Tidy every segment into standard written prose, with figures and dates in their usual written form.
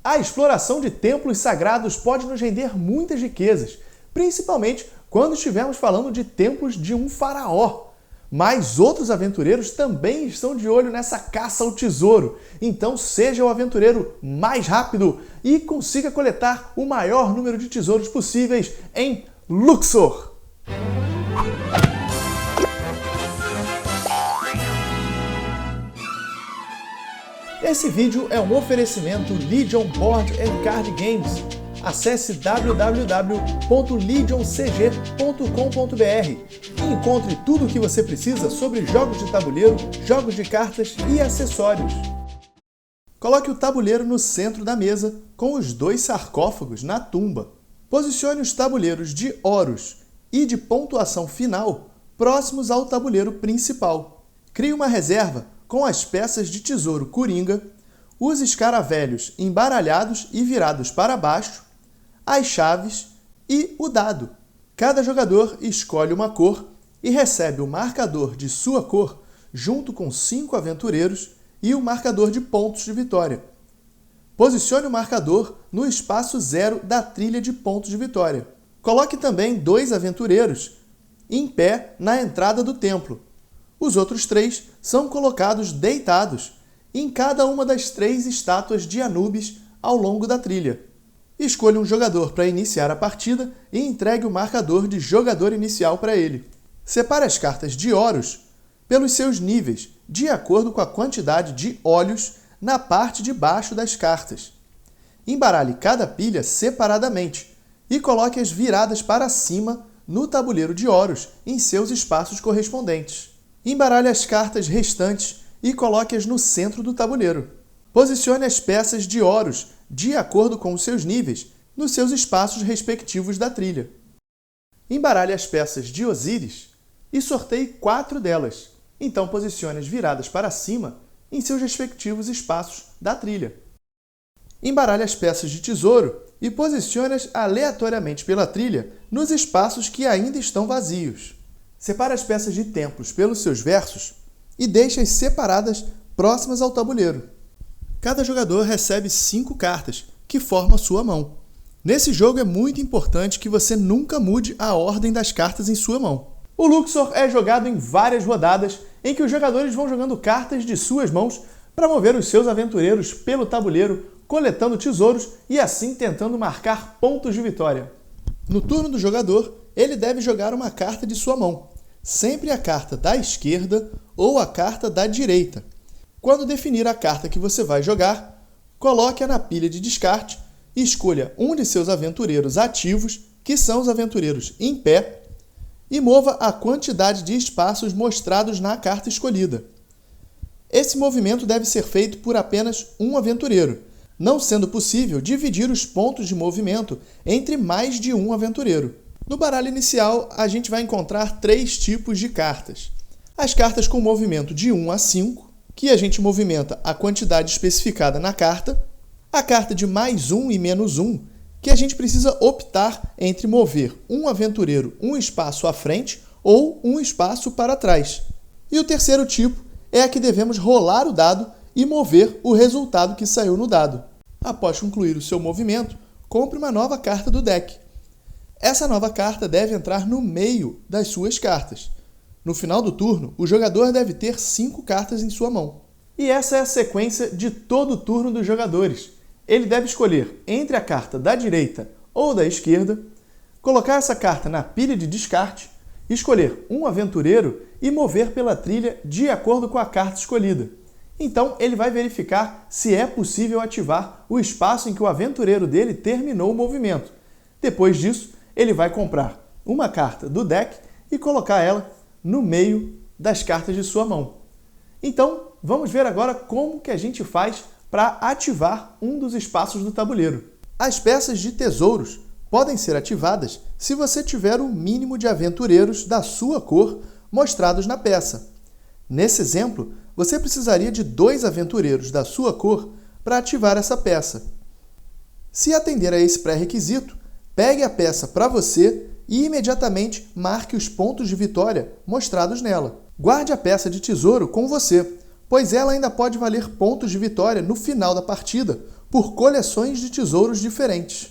A exploração de templos sagrados pode nos render muitas riquezas, principalmente quando estivermos falando de templos de um faraó. Mas outros aventureiros também estão de olho nessa caça ao tesouro. Então seja o aventureiro mais rápido e consiga coletar o maior número de tesouros possíveis em Luxor. Esse vídeo é um oferecimento Legion Board & Card Games. Acesse www.legioncg.com.br e encontre tudo o que você precisa sobre jogos de tabuleiro, jogos de cartas e acessórios. Coloque o tabuleiro no centro da mesa, com os 2 sarcófagos na tumba. Posicione os tabuleiros de Horus e de pontuação final próximos ao tabuleiro principal. Crie uma reserva com as peças de tesouro coringa, os escaravelhos embaralhados e virados para baixo, as chaves e o dado. Cada jogador escolhe uma cor e recebe o marcador de sua cor junto com 5 aventureiros e o marcador de pontos de vitória. Posicione o marcador no espaço 0 da trilha de pontos de vitória. Coloque também 2 aventureiros em pé na entrada do templo. Os outros 3 são colocados deitados em cada uma das 3 estátuas de Anubis ao longo da trilha. Escolha um jogador para iniciar a partida e entregue o marcador de jogador inicial para ele. Separe as cartas de Horus pelos seus níveis, de acordo com a quantidade de olhos na parte de baixo das cartas. Embaralhe cada pilha separadamente e coloque-as viradas para cima no tabuleiro de Horus em seus espaços correspondentes. Embaralhe as cartas restantes e coloque-as no centro do tabuleiro. Posicione as peças de Horus de acordo com os seus níveis nos seus espaços respectivos da trilha. Embaralhe as peças de Osíris e sorteie 4 delas. Então posicione-as viradas para cima em seus respectivos espaços da trilha. Embaralhe as peças de tesouro e posicione-as aleatoriamente pela trilha nos espaços que ainda estão vazios. Separe as peças de templos pelos seus versos e deixe-as separadas próximas ao tabuleiro. Cada jogador recebe 5 cartas, que formam a sua mão. Nesse jogo é muito importante que você nunca mude a ordem das cartas em sua mão. O Luxor é jogado em várias rodadas, em que os jogadores vão jogando cartas de suas mãos para mover os seus aventureiros pelo tabuleiro, coletando tesouros e assim tentando marcar pontos de vitória. No turno do jogador, ele deve jogar uma carta de sua mão, sempre a carta da esquerda ou a carta da direita. Quando definir a carta que você vai jogar, coloque-a na pilha de descarte e escolha um de seus aventureiros ativos, que são os aventureiros em pé, e mova a quantidade de espaços mostrados na carta escolhida. Esse movimento deve ser feito por apenas um aventureiro, não sendo possível dividir os pontos de movimento entre mais de um aventureiro. No baralho inicial, a gente vai encontrar 3 tipos de cartas. As cartas com movimento de 1 a 5, que a gente movimenta a quantidade especificada na carta. A carta de mais 1 e menos 1, que a gente precisa optar entre mover um aventureiro um espaço à frente ou um espaço para trás. E o terceiro tipo é a que devemos rolar o dado e mover o resultado que saiu no dado. Após concluir o seu movimento, compre uma nova carta do deck. Essa nova carta deve entrar no meio das suas cartas. No final do turno, o jogador deve ter 5 cartas em sua mão. E essa é a sequência de todo o turno dos jogadores. Ele deve escolher entre a carta da direita ou da esquerda, colocar essa carta na pilha de descarte, escolher um aventureiro e mover pela trilha de acordo com a carta escolhida. Então, ele vai verificar se é possível ativar o espaço em que o aventureiro dele terminou o movimento. Depois disso, ele vai comprar uma carta do deck e colocar ela no meio das cartas de sua mão. Então, vamos ver agora como que a gente faz para ativar um dos espaços do tabuleiro. As peças de tesouros podem ser ativadas se você tiver o mínimo de aventureiros da sua cor mostrados na peça. Nesse exemplo, você precisaria de 2 aventureiros da sua cor para ativar essa peça. Se atender a esse pré-requisito, pegue a peça para você e imediatamente marque os pontos de vitória mostrados nela. Guarde a peça de tesouro com você, pois ela ainda pode valer pontos de vitória no final da partida, por coleções de tesouros diferentes.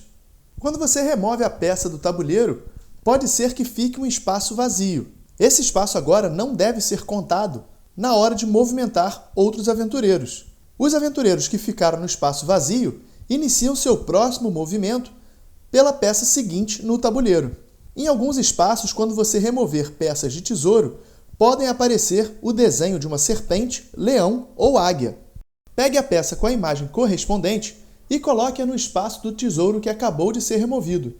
Quando você remove a peça do tabuleiro, pode ser que fique um espaço vazio. Esse espaço agora não deve ser contado na hora de movimentar outros aventureiros. Os aventureiros que ficaram no espaço vazio iniciam seu próximo movimento pela peça seguinte no tabuleiro. Em alguns espaços, quando você remover peças de tesouro, podem aparecer o desenho de uma serpente, leão ou águia. Pegue a peça com a imagem correspondente e coloque-a no espaço do tesouro que acabou de ser removido.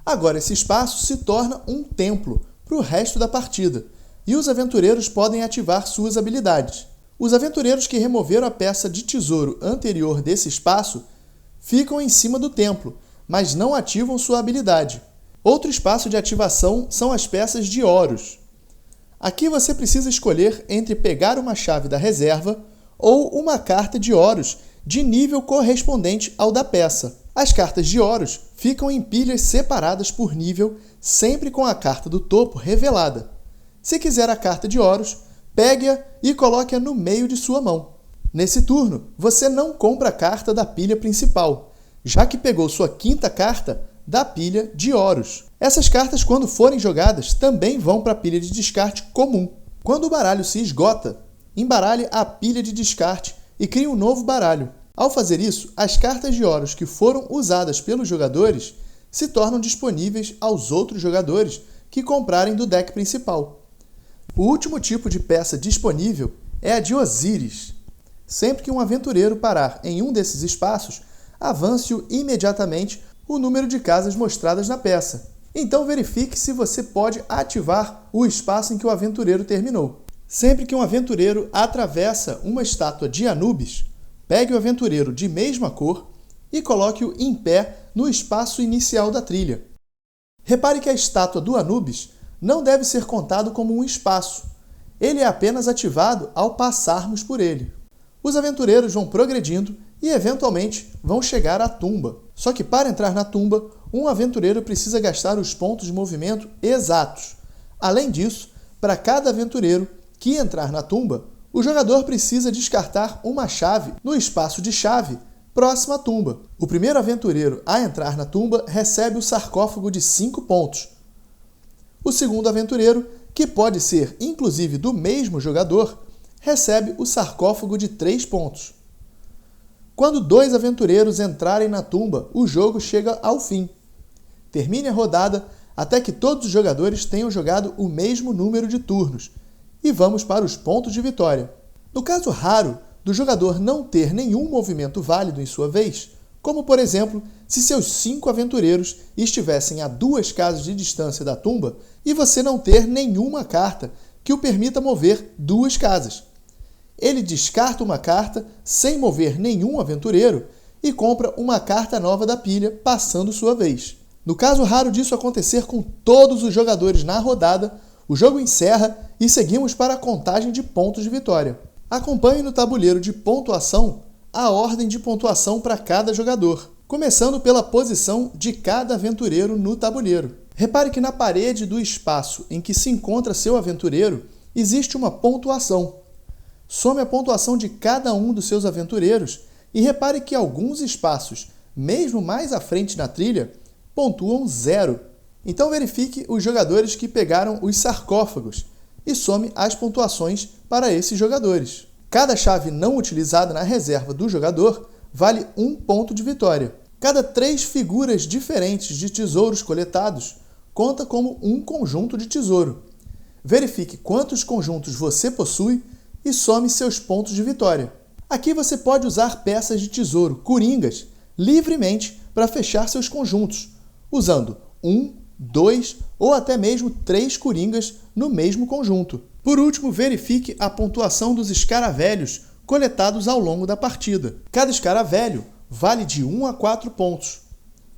Agora esse espaço se torna um templo para o resto da partida, e os aventureiros podem ativar suas habilidades. Os aventureiros que removeram a peça de tesouro anterior desse espaço ficam em cima do templo, mas não ativam sua habilidade. Outro espaço de ativação são as peças de Horus. Aqui você precisa escolher entre pegar uma chave da reserva ou uma carta de Horus de nível correspondente ao da peça. As cartas de Horus ficam em pilhas separadas por nível, sempre com a carta do topo revelada. Se quiser a carta de Horus, pegue-a e coloque-a no meio de sua mão. Nesse turno, você não compra a carta da pilha principal, já que pegou sua quinta carta da pilha de Horus. Essas cartas, quando forem jogadas, também vão para a pilha de descarte comum. Quando o baralho se esgota, embaralhe a pilha de descarte e crie um novo baralho. Ao fazer isso, as cartas de Horus que foram usadas pelos jogadores se tornam disponíveis aos outros jogadores que comprarem do deck principal. O último tipo de peça disponível é a de Osíris. Sempre que um aventureiro parar em um desses espaços, avance-o imediatamente o número de casas mostradas na peça. Então verifique se você pode ativar o espaço em que o aventureiro terminou. Sempre que um aventureiro atravessa uma estátua de Anubis, pegue o aventureiro de mesma cor e coloque-o em pé no espaço inicial da trilha. Repare que a estátua do Anubis não deve ser contado como um espaço. Ele é apenas ativado ao passarmos por ele. Os aventureiros vão progredindo e, eventualmente, vão chegar à tumba. Só que para entrar na tumba, um aventureiro precisa gastar os pontos de movimento exatos. Além disso, para cada aventureiro que entrar na tumba, o jogador precisa descartar uma chave no espaço de chave próximo à tumba. O primeiro aventureiro a entrar na tumba recebe o sarcófago de 5 pontos. O segundo aventureiro, que pode ser inclusive do mesmo jogador, recebe o sarcófago de 3 pontos. Quando 2 aventureiros entrarem na tumba, o jogo chega ao fim. Termine a rodada até que todos os jogadores tenham jogado o mesmo número de turnos, e vamos para os pontos de vitória. No caso raro do jogador não ter nenhum movimento válido em sua vez, como por exemplo, se seus 5 aventureiros estivessem a 2 casas de distância da tumba e você não ter nenhuma carta que o permita mover 2 casas. Ele descarta uma carta sem mover nenhum aventureiro e compra uma carta nova da pilha, passando sua vez. No caso raro disso acontecer com todos os jogadores na rodada, o jogo encerra e seguimos para a contagem de pontos de vitória. Acompanhe no tabuleiro de pontuação a ordem de pontuação para cada jogador, começando pela posição de cada aventureiro no tabuleiro. Repare que na parede do espaço em que se encontra seu aventureiro existe uma pontuação. Some a pontuação de cada um dos seus aventureiros e repare que alguns espaços, mesmo mais à frente na trilha, pontuam 0. Então verifique os jogadores que pegaram os sarcófagos e some as pontuações para esses jogadores. Cada chave não utilizada na reserva do jogador vale 1 ponto de vitória. Cada 3 figuras diferentes de tesouros coletados conta como um conjunto de tesouro. Verifique quantos conjuntos você possui e some seus pontos de vitória. Aqui você pode usar peças de tesouro coringas livremente para fechar seus conjuntos, usando 1, 2 ou até mesmo 3 coringas no mesmo conjunto. Por último, verifique a pontuação dos escaravelhos coletados ao longo da partida. Cada escaravelho vale de 1 a 4 pontos.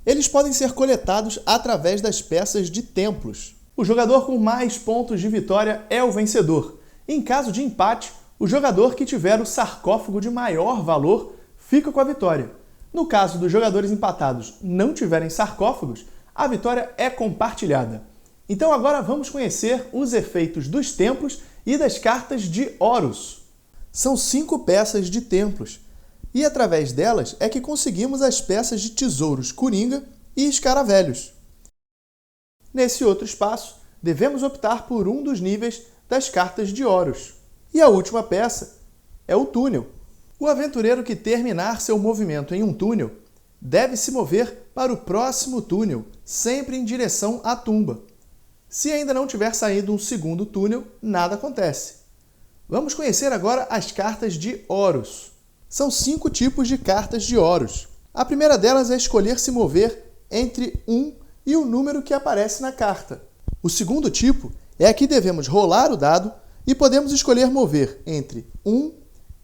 Eles podem ser coletados através das peças de templos. O jogador com mais pontos de vitória é o vencedor. Em caso de empate, o jogador que tiver o sarcófago de maior valor fica com a vitória. No caso dos jogadores empatados não tiverem sarcófagos, a vitória é compartilhada. Então agora vamos conhecer os efeitos dos templos e das cartas de Horus. São 5 peças de templos, E através delas é que conseguimos as peças de tesouros Coringa e Escaravelhos. Nesse outro espaço, devemos optar por um dos níveis das cartas de Horus. E a última peça é o túnel. O aventureiro que terminar seu movimento em um túnel deve se mover para o próximo túnel, sempre em direção à tumba. Se ainda não tiver saído um segundo túnel, nada acontece. Vamos conhecer agora as cartas de Horus. São 5 tipos de cartas de Horus. A primeira delas é escolher se mover entre 1 e o número que aparece na carta. O segundo tipo é a que devemos rolar o dado e podemos escolher mover entre 1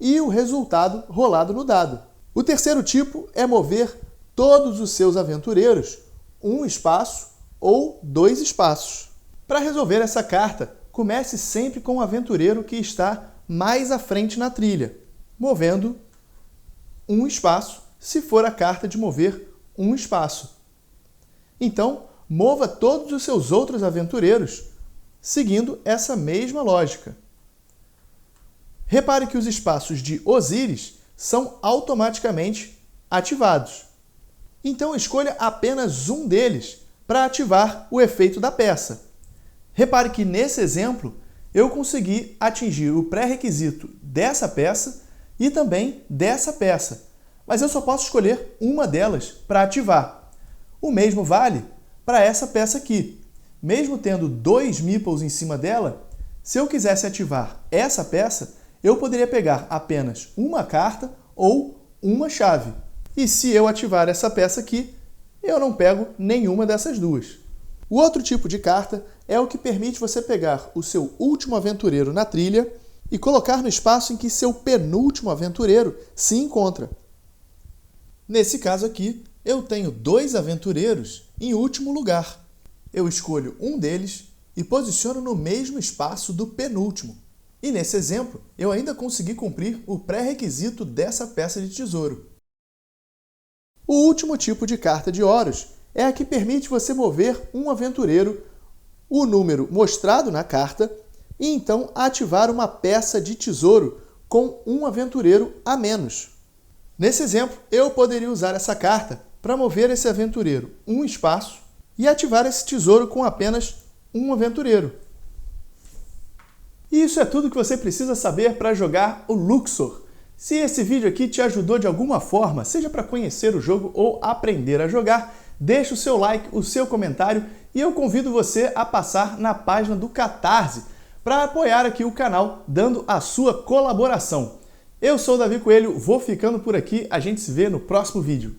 e o resultado rolado no dado. O terceiro tipo é mover todos os seus aventureiros um espaço ou 2 espaços. Para resolver essa carta, comece sempre com o aventureiro que está mais à frente na trilha, movendo um espaço, se for a carta de mover um espaço. Então, mova todos os seus outros aventureiros seguindo essa mesma lógica. Repare que os espaços de Osíris são automaticamente ativados. Então, escolha apenas um deles para ativar o efeito da peça. Repare que nesse exemplo, eu consegui atingir o pré-requisito dessa peça e também dessa peça, mas eu só posso escolher uma delas para ativar. O mesmo vale para essa peça aqui. Mesmo tendo 2 meeples em cima dela, se eu quisesse ativar essa peça, eu poderia pegar apenas uma carta ou uma chave. E se eu ativar essa peça aqui, eu não pego nenhuma dessas duas. O outro tipo de carta é o que permite você pegar o seu último aventureiro na trilha e colocar no espaço em que seu penúltimo aventureiro se encontra. Nesse caso aqui, eu tenho 2 aventureiros em último lugar. Eu escolho um deles e posiciono no mesmo espaço do penúltimo. E nesse exemplo, eu ainda consegui cumprir o pré-requisito dessa peça de tesouro. O último tipo de carta de Horus é a que permite você mover um aventureiro, o número mostrado na carta, e então ativar uma peça de tesouro com um aventureiro a menos. Nesse exemplo, eu poderia usar essa carta para mover esse aventureiro um espaço e ativar esse tesouro com apenas um aventureiro. E isso é tudo que você precisa saber para jogar o Luxor. Se esse vídeo aqui te ajudou de alguma forma, seja para conhecer o jogo ou aprender a jogar, deixa o seu like, o seu comentário e eu convido você a passar na página do Catarse para apoiar aqui o canal, dando a sua colaboração. Eu sou o Davi Coelho, vou ficando por aqui, a gente se vê no próximo vídeo.